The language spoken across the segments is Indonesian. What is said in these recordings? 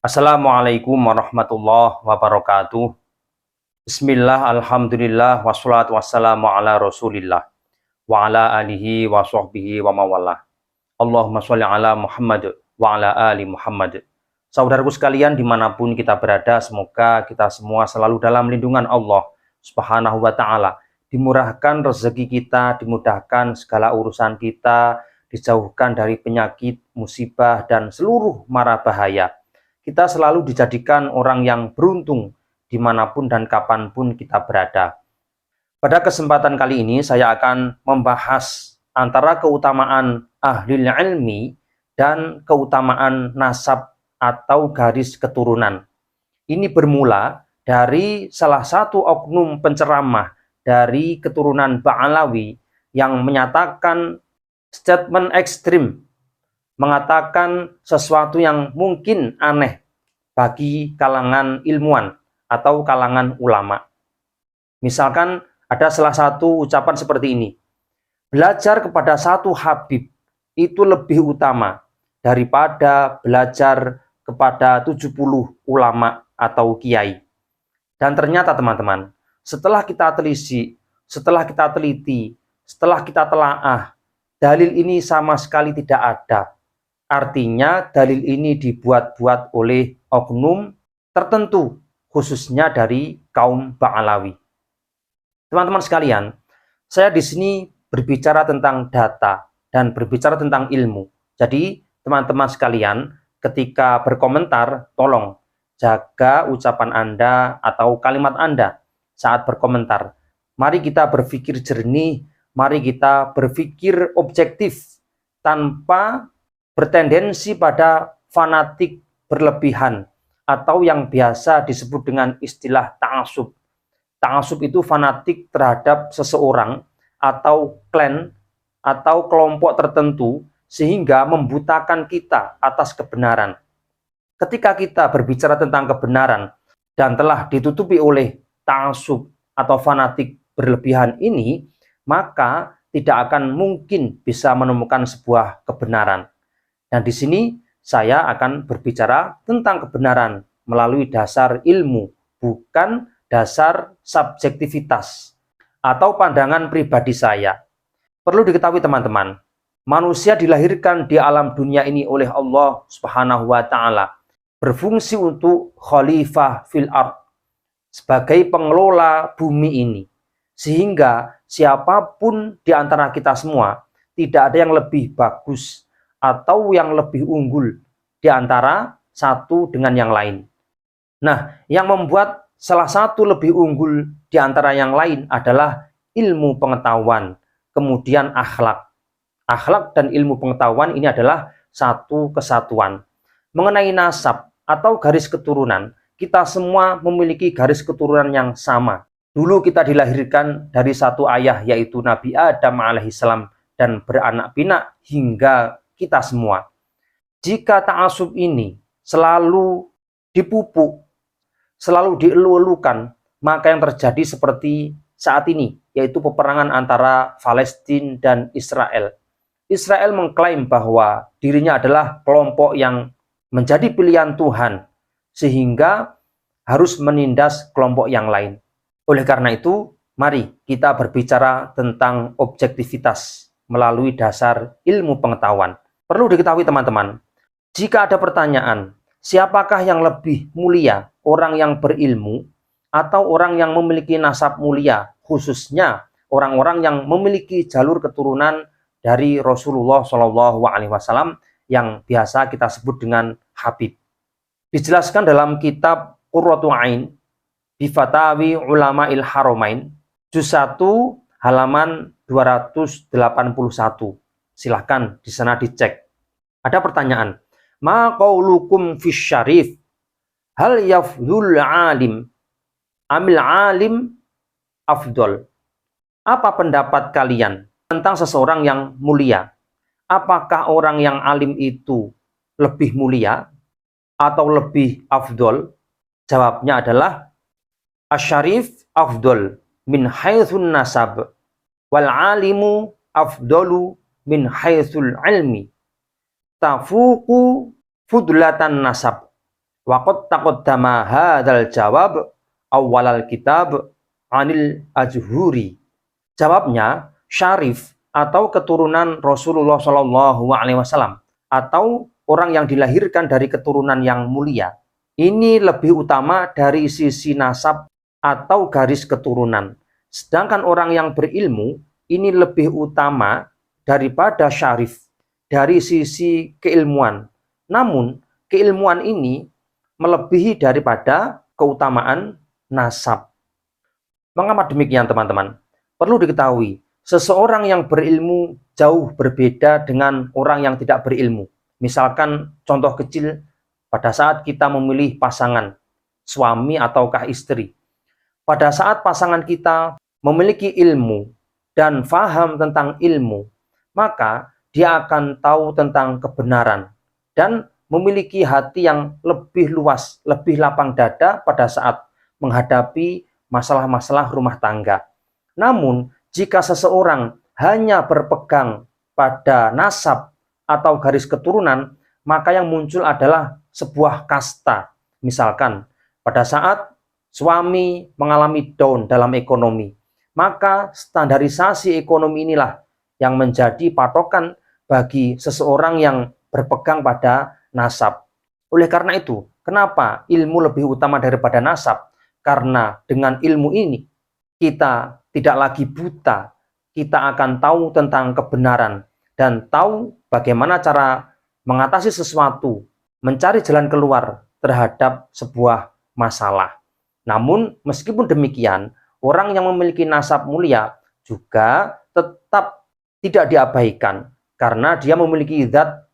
Assalamualaikum warahmatullahi wabarakatuh. Bismillah, alhamdulillah, wassalatu wassalamu ala rasulillah, wa ala alihi wa sahbihi wa mawalah. Allahumma sholli ala Muhammad wa ala ali Muhammad. Saudaraku sekalian dimanapun kita berada, semoga kita semua selalu dalam lindungan Allah subhanahu wa ta'ala. Dimurahkan rezeki kita, dimudahkan segala urusan kita, dijauhkan dari penyakit, musibah, dan seluruh mara bahaya. Kita selalu dijadikan orang yang beruntung dimanapun dan kapanpun kita berada. Pada kesempatan kali ini saya akan membahas antara keutamaan ahli ilmi dan keutamaan nasab atau garis keturunan. Ini bermula dari salah satu oknum penceramah dari keturunan Ba'alawi yang menyatakan statement ekstrim, mengatakan sesuatu yang mungkin aneh bagi kalangan ilmuwan atau kalangan ulama. Misalkan ada salah satu ucapan seperti ini: belajar kepada satu habib itu lebih utama daripada belajar kepada 70 ulama atau kiai. Dan ternyata teman-teman, setelah kita telisik, setelah kita teliti, setelah kita telaah, dalil ini sama sekali tidak ada. Artinya dalil ini dibuat-buat oleh oknum tertentu, khususnya dari kaum Ba'alawi. Teman-teman sekalian, saya di sini berbicara tentang data dan berbicara tentang ilmu. Jadi, teman-teman sekalian, ketika berkomentar, tolong jaga ucapan Anda atau kalimat Anda saat berkomentar. Mari kita berpikir jernih, mari kita berpikir objektif tanpa bertendensi pada fanatik berlebihan atau yang biasa disebut dengan istilah ta'assub. Ta'assub itu fanatik terhadap seseorang atau klan atau kelompok tertentu sehingga membutakan kita atas kebenaran. Ketika kita berbicara tentang kebenaran dan telah ditutupi oleh ta'assub atau fanatik berlebihan ini, maka tidak akan mungkin bisa menemukan sebuah kebenaran. Dan di sini saya akan berbicara tentang kebenaran melalui dasar ilmu, bukan dasar subjektivitas atau pandangan pribadi saya. Perlu diketahui teman-teman, manusia dilahirkan di alam dunia ini oleh Allah Subhanahu wa ta'ala, berfungsi untuk khalifah fil ard, sebagai pengelola bumi ini. Sehingga siapapun di antara kita semua, tidak ada yang lebih bagus atau yang lebih unggul di antara satu dengan yang lain. Nah, yang membuat salah satu lebih unggul di antara yang lain adalah ilmu pengetahuan, kemudian akhlak. Akhlak dan ilmu pengetahuan ini adalah satu kesatuan. Mengenai nasab atau garis keturunan, kita semua memiliki garis keturunan yang sama. Dulu kita dilahirkan dari satu ayah, yaitu Nabi Adam alaihissalam, dan beranak pinak hingga kita semua. Jika ta'assub ini selalu dipupuk, selalu dielu-elukan, maka yang terjadi seperti saat ini, yaitu peperangan antara Palestina dan Israel. Israel mengklaim bahwa dirinya adalah kelompok yang menjadi pilihan Tuhan, sehingga harus menindas kelompok yang lain. Oleh karena itu, mari kita berbicara tentang objektivitas melalui dasar ilmu pengetahuan. Perlu diketahui teman-teman, jika ada pertanyaan, siapakah yang lebih mulia, orang yang berilmu atau orang yang memiliki nasab mulia, khususnya orang-orang yang memiliki jalur keturunan dari Rasulullah SAW yang biasa kita sebut dengan Habib. Dijelaskan dalam kitab Qurratu Ain bi Fatawi Ulama'il Haramain, juz 1 halaman 281. Silahkan di sana dicek. Ada pertanyaan, ma qaulukum fis syarif, hal yafdul alim amil alim afdol? Apa pendapat kalian tentang seseorang yang mulia? Apakah orang yang alim itu lebih mulia atau lebih afdol? Jawabnya adalah asyarif afdol min haitsun nasab, wal alimu afdolu min haitsul ilmi, tafuku fudlatan nasab. Waqad taqaddama hadzal jawab awwalal kitab anil ajhuri. Jawabnya, Syarif atau keturunan Rasulullah Shallallahu Alaihi Wasallam atau orang yang dilahirkan dari keturunan yang mulia, ini lebih utama dari sisi nasab atau garis keturunan. Sedangkan orang yang berilmu ini lebih utama daripada Syarif dari sisi keilmuan. Namun keilmuan ini melebihi daripada keutamaan nasab. Mengapa demikian, teman-teman? Perlu diketahui, seseorang yang berilmu jauh berbeda dengan orang yang tidak berilmu. Misalkan contoh kecil, pada saat kita memilih pasangan, suami ataukah istri. Pada saat pasangan kita memiliki ilmu dan faham tentang ilmu, maka dia akan tahu tentang kebenaran dan memiliki hati yang lebih luas, lebih lapang dada pada saat menghadapi masalah-masalah rumah tangga. Namun, jika seseorang hanya berpegang pada nasab atau garis keturunan, maka yang muncul adalah sebuah kasta. Misalkan, pada saat suami mengalami down dalam ekonomi, maka standarisasi ekonomi inilah yang menjadi patokan bagi seseorang yang berpegang pada nasab. Oleh karena itu, kenapa ilmu lebih utama daripada nasab? Karena dengan ilmu ini, kita tidak lagi buta, kita akan tahu tentang kebenaran dan tahu bagaimana cara mengatasi sesuatu, mencari jalan keluar terhadap sebuah masalah. Namun, meskipun demikian, orang yang memiliki nasab mulia juga tetap tidak diabaikan karena dia memiliki zat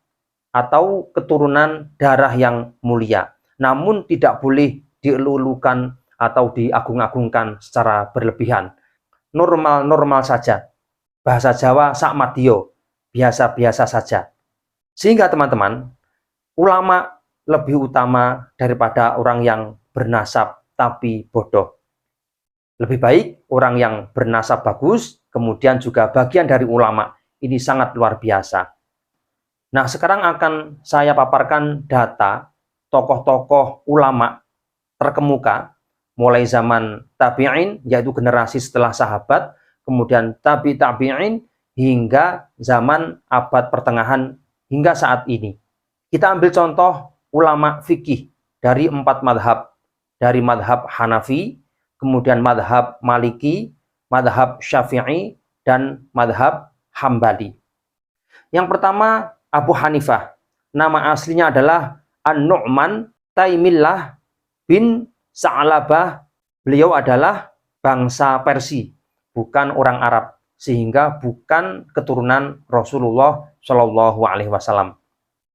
atau keturunan darah yang mulia. Namun tidak boleh dielulukan atau diagung-agungkan secara berlebihan. Normal-normal saja. Bahasa Jawa sakmadio, biasa-biasa saja. Sehingga teman-teman, ulama lebih utama daripada orang yang bernasab tapi bodoh. Lebih baik orang yang bernasab bagus, kemudian juga bagian dari ulama. Ini sangat luar biasa. Nah, sekarang akan saya paparkan data tokoh-tokoh ulama terkemuka mulai zaman tabi'in, yaitu generasi setelah sahabat, kemudian tabi'in hingga zaman abad pertengahan hingga saat ini. Kita ambil contoh ulama fikih dari 4 madhab. Dari madhab Hanafi, kemudian madhab Maliki, madhab Syafi'i, dan madhab Hambali. Yang pertama, Abu Hanifah. Nama aslinya adalah An-Nu'man Taimillah bin Sa'labah. Beliau adalah bangsa Persia, bukan orang Arab, sehingga bukan keturunan Rasulullah Shallallahu Alaihi Wasallam.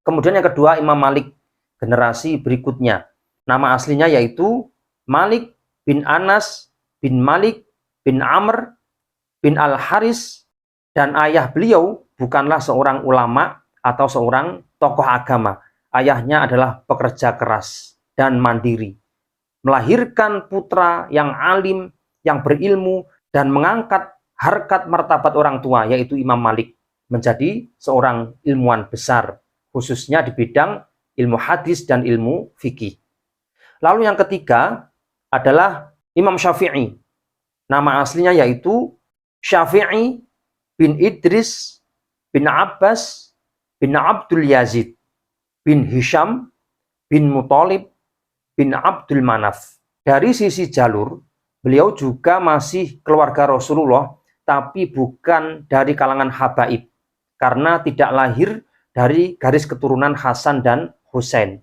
Kemudian yang kedua, Imam Malik, generasi berikutnya. Nama aslinya yaitu Malik bin Anas bin Malik bin Amr bin Al-Haris, dan ayah beliau bukanlah seorang ulama atau seorang tokoh agama. Ayahnya adalah pekerja keras dan mandiri, melahirkan putra yang alim, yang berilmu, dan mengangkat harkat martabat orang tua, yaitu Imam Malik, menjadi seorang ilmuwan besar, khususnya di bidang ilmu hadis dan ilmu fikih. Lalu yang ketiga adalah Imam Syafi'i. Nama aslinya yaitu Syafi'i bin Idris bin Abbas bin Abdul Yazid bin Hisham bin Muthalib bin Abdul Manaf. Dari sisi jalur, beliau juga masih keluarga Rasulullah, tapi bukan dari kalangan habaib, karena tidak lahir dari garis keturunan Hasan dan Husain.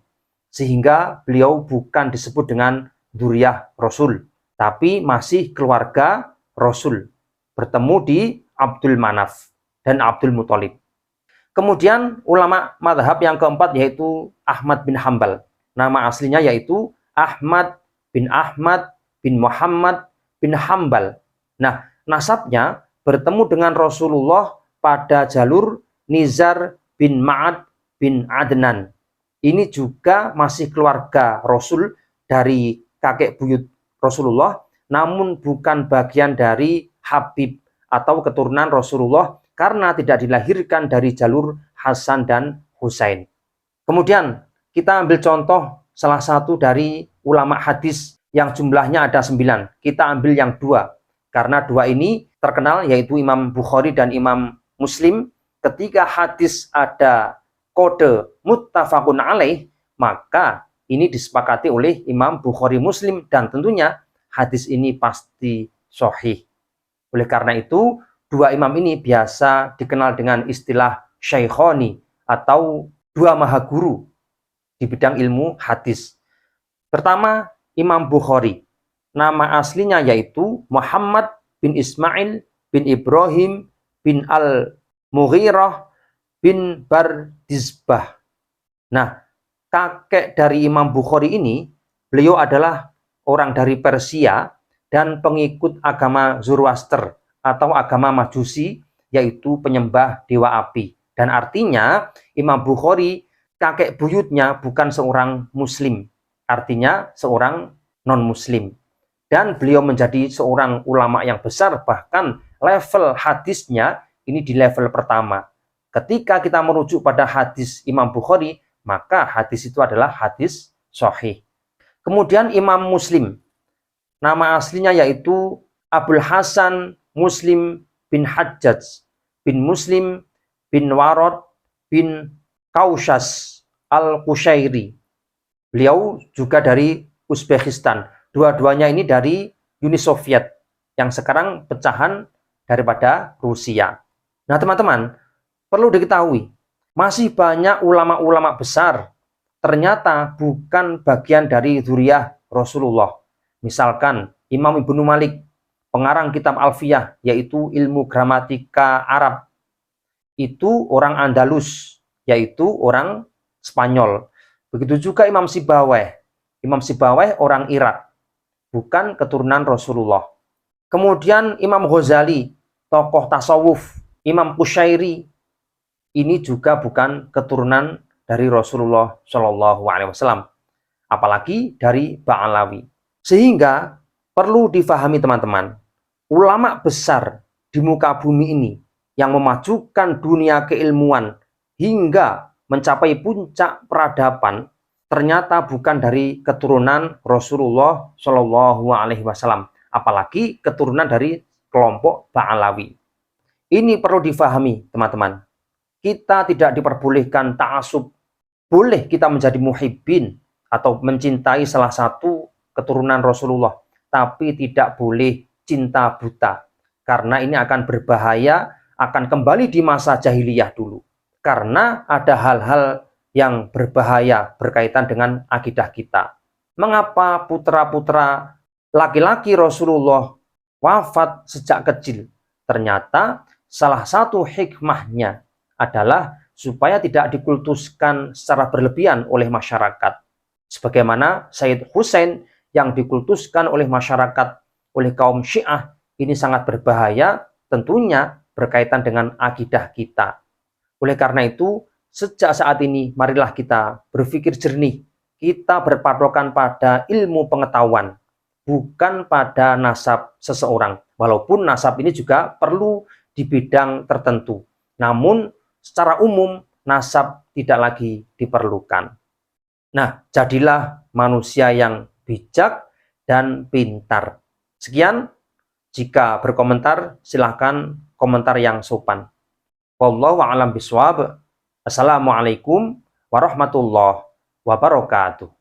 Sehingga beliau bukan disebut dengan dzurriyyah Rasul, tapi masih keluarga Rasul, bertemu di Abdul Manaf dan Abdul Muthalib. Kemudian ulama madhab yang keempat yaitu Ahmad bin Hambal. Nama aslinya yaitu Ahmad bin Muhammad bin Hambal. Nah, nasabnya bertemu dengan Rasulullah pada jalur Nizar bin Ma'ad bin Adnan. Ini juga masih keluarga Rasul dari kakek buyut Rasulullah, namun bukan bagian dari Habib atau keturunan Rasulullah karena tidak dilahirkan dari jalur Hasan dan Husain. Kemudian kita ambil contoh salah satu dari ulama hadis yang jumlahnya ada 9. Kita ambil yang 2. Karena 2 ini terkenal, yaitu Imam Bukhari dan Imam Muslim. Ketika hadis ada kode muttafaqun alaih, maka ini disepakati oleh Imam Bukhari Muslim, dan tentunya hadis ini pasti sahih. Oleh karena itu, 2 imam ini biasa dikenal dengan istilah syaikhoni atau 2 maha guru di bidang ilmu hadis. Pertama, Imam Bukhari. Nama aslinya yaitu Muhammad bin Ismail bin Ibrahim bin Al-Mughirah bin Bardizbah. Nah, kakek dari Imam Bukhari ini, beliau adalah orang dari Persia dan pengikut agama Zoroaster atau agama Majusi, yaitu penyembah dewa api. Dan artinya Imam Bukhari kakek buyutnya bukan seorang muslim, artinya seorang non-muslim. Dan beliau menjadi seorang ulama yang besar, bahkan level hadisnya ini di level pertama. Ketika kita merujuk pada hadis Imam Bukhari, maka hadis itu adalah hadis sahih. Kemudian Imam Muslim. Nama aslinya yaitu Abul Hasan Muslim bin Hajjaj bin Muslim bin Warad bin Kaushas Al-Qushairi. Beliau juga dari Uzbekistan. Dua-duanya ini dari Uni Soviet yang sekarang pecahan daripada Rusia. Nah, teman-teman, perlu diketahui, masih banyak ulama-ulama besar ternyata bukan bagian dari dzurriyyah Rasulullah. Misalkan Imam Ibnu Malik, pengarang kitab Alfiyah, yaitu ilmu gramatika Arab. Itu orang Andalus, yaitu orang Spanyol. Begitu juga Imam Sibawayh. Imam Sibawayh orang Irak, bukan keturunan Rasulullah. Kemudian Imam Ghazali, tokoh tasawuf. Imam Qushairi, ini juga bukan keturunan dari Rasulullah Shallallahu Alaihi Wasallam, apalagi dari Ba'alawi. Sehingga perlu difahami teman-teman, ulama besar di muka bumi ini yang memajukan dunia keilmuan hingga mencapai puncak peradaban ternyata bukan dari keturunan Rasulullah Shallallahu Alaihi Wasallam, apalagi keturunan dari kelompok Ba'alawi. Ini perlu difahami teman-teman. Kita tidak diperbolehkan ta'asub. Boleh kita menjadi muhibbin atau mencintai salah satu keturunan Rasulullah, tapi tidak boleh cinta buta, karena ini akan berbahaya, akan kembali di masa jahiliyah dulu, karena ada hal-hal yang berbahaya berkaitan dengan akidah kita. Mengapa putra-putra laki-laki Rasulullah wafat sejak kecil? Ternyata salah satu hikmahnya adalah supaya tidak dikultuskan secara berlebihan oleh masyarakat. Sebagaimana Sayyid Husain yang dikultuskan oleh masyarakat, oleh kaum Syiah, ini sangat berbahaya, tentunya berkaitan dengan akidah kita. Oleh karena itu, sejak saat ini, marilah kita berpikir jernih. Kita berpatokan pada ilmu pengetahuan, bukan pada nasab seseorang. Walaupun nasab ini juga perlu di bidang tertentu. Namun, secara umum, nasab tidak lagi diperlukan. Nah, jadilah manusia yang bijak dan pintar. Sekian, jika berkomentar silahkan komentar yang sopan. Wallahu a'lam bishawab. Assalamualaikum warahmatullahi wabarakatuh.